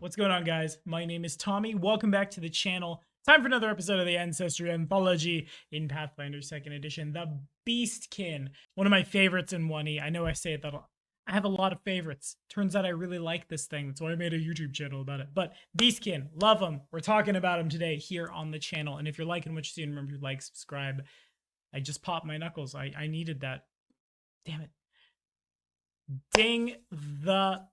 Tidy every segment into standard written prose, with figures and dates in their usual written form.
What's going on, guys? My name is Tommy. Welcome back to the channel. Time for another episode of the Ancestry Anthology in Pathfinder 2nd Edition, the Beastkin. One of my favorites in 1E. I know I say it that I have a lot of favorites. Turns out I really like this thing. That's why I made a YouTube channel about it. But Beastkin, love him. We're talking about him today here on the channel. And if you're liking what you see, remember to like, subscribe. I just popped my knuckles. I needed that. Damn it. Ding the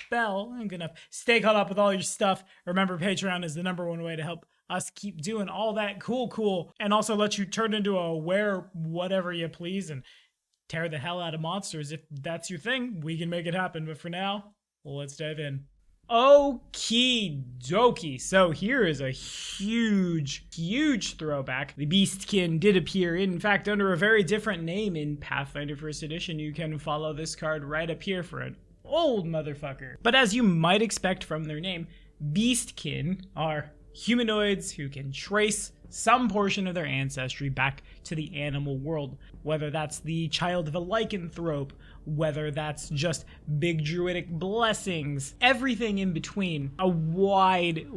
bell. I'm gonna stay caught up with all your stuff. Remember, Patreon is the #1 way to help us keep doing all that cool, and also let you turn into a were whatever you please and tear the hell out of monsters. If that's your thing, we can make it happen. But for now, let's dive in. Okie dokie. So here is a huge throwback. The Beastkin did appear, in fact, under a very different name in Pathfinder 1st Edition. You can follow this card right up here for an old motherfucker. But as you might expect from their name, Beastkin are humanoids who can trace some portion of their ancestry back to the animal world. Whether that's the child of a lycanthrope, whether that's just big druidic blessings, everything in between. A wide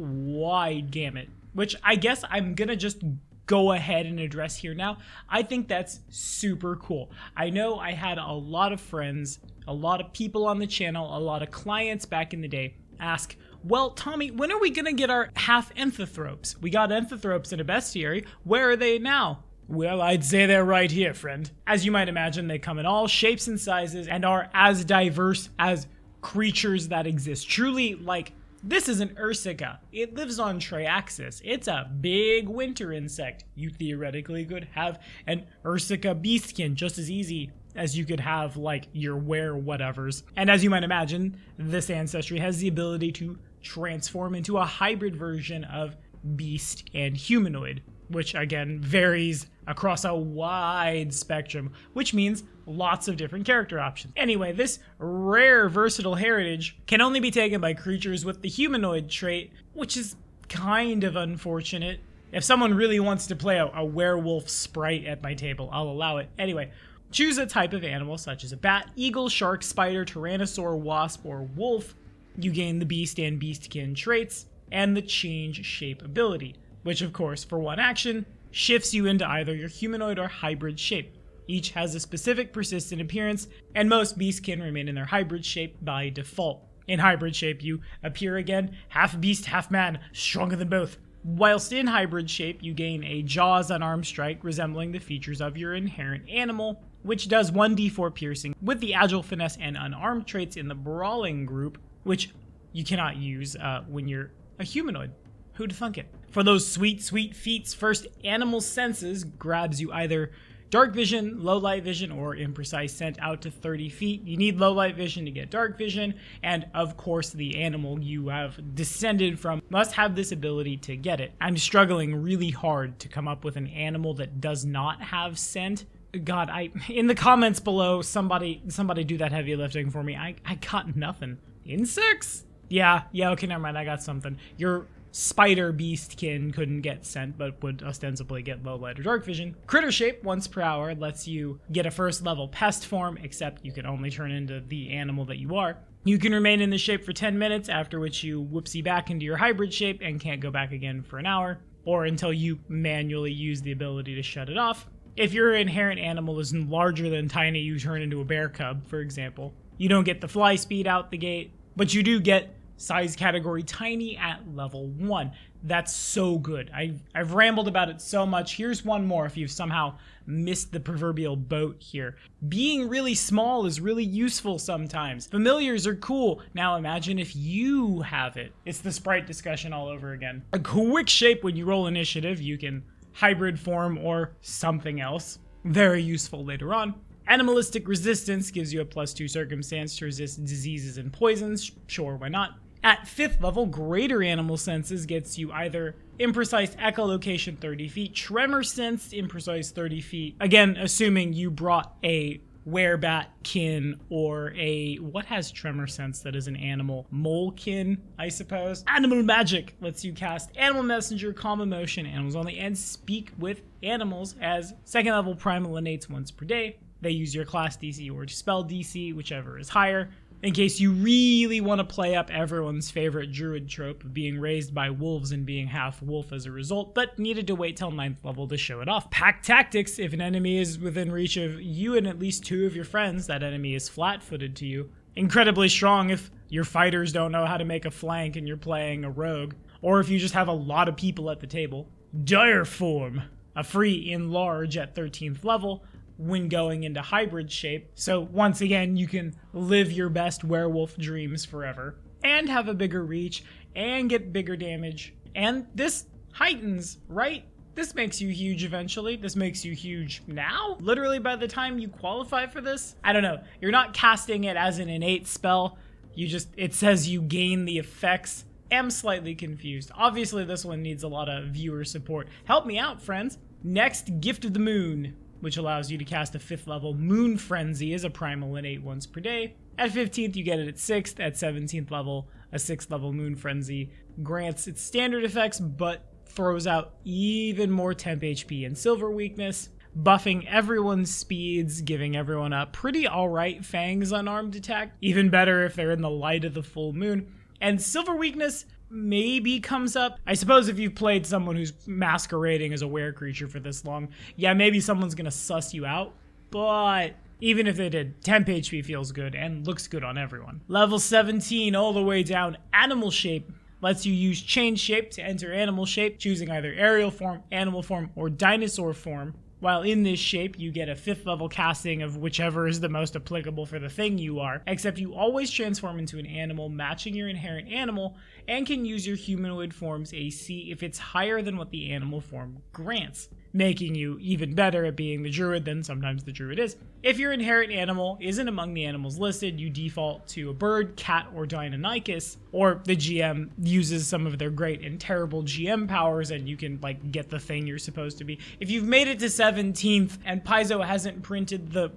gamut. Which I guess I'm gonna just go ahead and address here now. I think that's super cool. I know I had a lot of friends, a lot of people on the channel, a lot of clients back in the day ask, well, Tommy, when are we gonna get our half enthithropes? We got enthithropes in a bestiary. Where are they now? Well, I'd say they're right here, friend. As you might imagine, they come in all shapes and sizes and are as diverse as creatures that exist. Truly, like, this is an Ursica. It lives on Triaxis. It's a big winter insect. You theoretically could have an Ursica Beastkin just as easy as you could have, like, your were-whatevers. And as you might imagine, this ancestry has the ability to transform into a hybrid version of beast and humanoid, which, again, varies across a wide spectrum, which means lots of different character options. Anyway, this rare versatile heritage can only be taken by creatures with the humanoid trait, which is kind of unfortunate. If someone really wants to play a werewolf sprite at my table, I'll allow it. Anyway, choose a type of animal such as a bat, eagle, shark, spider, tyrannosaur, wasp, or wolf. You gain the beast and beastkin traits and the change shape ability, which of course, for one action, shifts you into either your humanoid or hybrid shape. Each has a specific persistent appearance, and most beastkin remain in their hybrid shape by default. In hybrid shape, you appear again, half beast, half man, stronger than both. Whilst in hybrid shape, you gain a Jaws unarmed strike resembling the features of your inherent animal, which does 1d4 piercing with the agile, finesse, and unarmed traits in the brawling group, which you cannot use when you're a humanoid. Who'd thunk it? For those sweet feats, first animal senses grabs you either dark vision, low light vision, or imprecise scent out to 30 feet. You need low light vision to get dark vision, and of course the animal you have descended from must have this ability to get it. I'm struggling really hard to come up with an animal that does not have scent. God, in the comments below, somebody do that heavy lifting for me. I got nothing. Insects? Yeah, okay, never mind, I got something. Your spider beastkin couldn't get scent, but would ostensibly get low light or dark vision. Critter shape, once per hour, lets you get a first level pest form, except you can only turn into the animal that you are. You can remain in this shape for 10 minutes, after which you whoopsie back into your hybrid shape and can't go back again for an hour, or until you manually use the ability to shut it off. If your inherent animal is larger than tiny, you turn into a bear cub, for example. You don't get the fly speed out the gate, but you do get size category tiny at level 1. That's so good. I've rambled about it so much. Here's one more if you've somehow missed the proverbial boat here. Being really small is really useful sometimes. Familiars are cool. Now imagine if you have it. It's the sprite discussion all over again. A quick shape when you roll initiative, you can hybrid form or something else. Very useful later on. Animalistic resistance gives you a +2 circumstance to resist diseases and poisons. Sure, why not? At 5th level, greater animal senses gets you either imprecise echolocation 30 feet, tremor sense imprecise 30 feet. Again, assuming you brought a werebatkin or a, what has tremor sense that is an animal? Molekin, I suppose. Animal magic lets you cast animal messenger, calm emotion, animals only, and speak with animals as 2nd level primal innates once per day. They use your class DC or spell DC, whichever is higher. in case you really want to play up everyone's favorite druid trope of being raised by wolves and being half wolf as a result, but needed to wait till 9th level to show it off. Pack tactics: if an enemy is within reach of you and at least 2 of your friends, that enemy is flat-footed to you. Incredibly strong if your fighters don't know how to make a flank and you're playing a rogue, or if you just have a lot of people at the table. Dire form: a free enlarge at 13th level when going into hybrid shape, so once again you can live your best werewolf dreams forever, and have a bigger reach, and get bigger damage. And this heightens, right? This makes you huge eventually. This makes you huge now? Literally by the time you qualify for this? I don't know. You're not casting it as an innate spell. It says you gain the effects. Am slightly confused. Obviously this one needs a lot of viewer support. Help me out, friends. Next, Gift of the Moon, which allows you to cast a 5th level Moon Frenzy as a primal innate once per day. At 15th, you get it at 6th. At 17th level, a 6th level Moon Frenzy grants its standard effects, but throws out even more temp HP and silver weakness, buffing everyone's speeds, giving everyone a pretty alright Fangs unarmed attack. Even better if they're in the light of the full moon. And silver weakness maybe comes up. I suppose if you've played someone who's masquerading as a were creature for this long, yeah, maybe someone's gonna suss you out, but even if they did, temp HP feels good and looks good on everyone. Level 17 all the way down, Animal Shape lets you use Change Shape to enter Animal Shape, choosing either Aerial form, Animal form, or Dinosaur form. While in this shape, you get a 5th level casting of whichever is the most applicable for the thing you are, except you always transform into an animal matching your inherent animal, and can use your humanoid form's AC if it's higher than what the animal form grants, making you even better at being the druid than sometimes the druid is. If your inherent animal isn't among the animals listed, you default to a bird, cat, or Deinonychus, or the GM uses some of their great and terrible GM powers and you can like get the thing you're supposed to be. If you've made it to 17th and Paizo hasn't printed the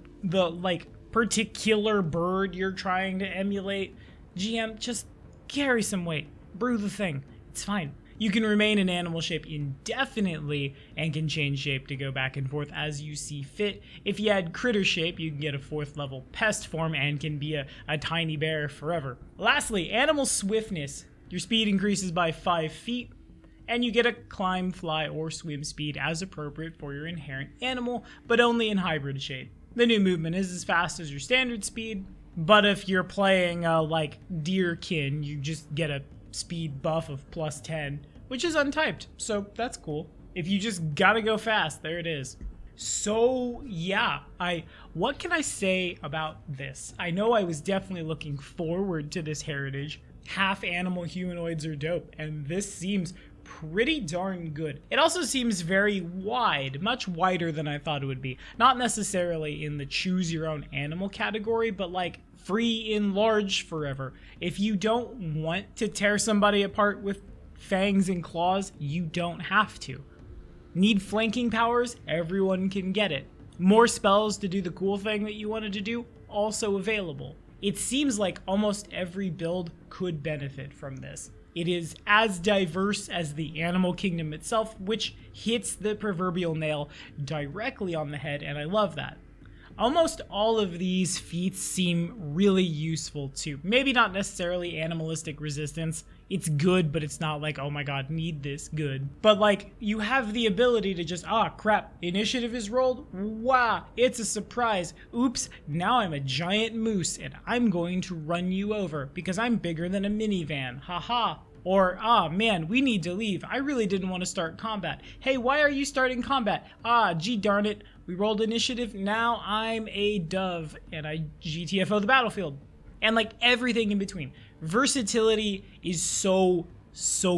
like particular bird you're trying to emulate, GM, just carry some weight. Brew the thing. It's fine. You can remain in animal shape indefinitely and can change shape to go back and forth as you see fit. If you add critter shape, you can get a 4th level pest form and can be a tiny bear forever. Lastly, animal swiftness. Your speed increases by 5 feet, and you get a climb, fly, or swim speed as appropriate for your inherent animal, but only in hybrid shape. The new movement is as fast as your standard speed, but if you're playing like Deerkin, you just get a speed buff of plus 10, which is untyped, so that's cool. If you just gotta go fast, there it is. So yeah, what can I say about this? I know I was definitely looking forward to this heritage. Half animal humanoids are dope, and this seems pretty darn good. It also seems very wide, much wider than I thought it would be. Not necessarily in the choose your own animal category, but like free enlarge forever. If you don't want to tear somebody apart with fangs and claws, you don't have to. Need flanking powers? Everyone can get it. More spells to do the cool thing that you wanted to do? Also available. It seems like almost every build could benefit from this. It is as diverse as the animal kingdom itself, which hits the proverbial nail directly on the head, and I love that. Almost all of these feats seem really useful too. Maybe not necessarily animalistic resistance. It's good, but it's not like, oh my god, need this good. But like, you have the ability to just, crap, initiative is rolled? Wow, it's a surprise. Oops, now I'm a giant moose and I'm going to run you over because I'm bigger than a minivan. Haha. Or, man, we need to leave. I really didn't want to start combat. Hey, why are you starting combat? Gee darn it. We rolled initiative. Now I'm a dove and I GTFO the battlefield. And like everything in between. Versatility is so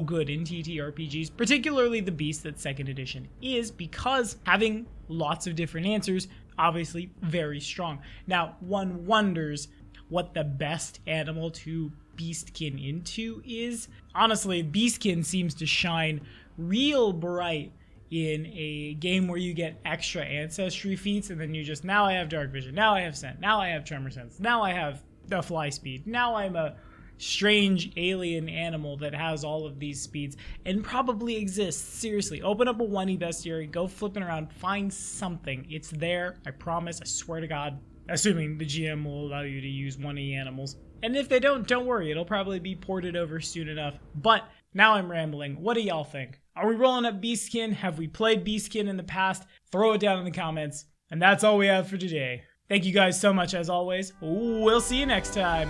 good in TTRPGs, particularly the Beast that 2nd edition is, because having lots of different answers, obviously very strong. Now, one wonders what the best animal to Beastkin into is. Honestly, Beastkin seems to shine real bright in a game where you get extra ancestry feats and then you just, now I have dark vision, now I have scent, now I have tremor sense, now I have the fly speed, now I'm a strange alien animal that has all of these speeds and probably exists. Seriously, open up a 1E bestiary, go flipping around, find something. It's there, I promise, I swear to god. Assuming the GM will allow you to use 1E animals. And if they don't worry, it'll probably be ported over soon enough. But now I'm rambling. What do y'all think? Are we rolling up Beastkin? Have we played Beastkin in the past? Throw it down in the comments. And that's all we have for today. Thank you guys so much as always. We'll see you next time.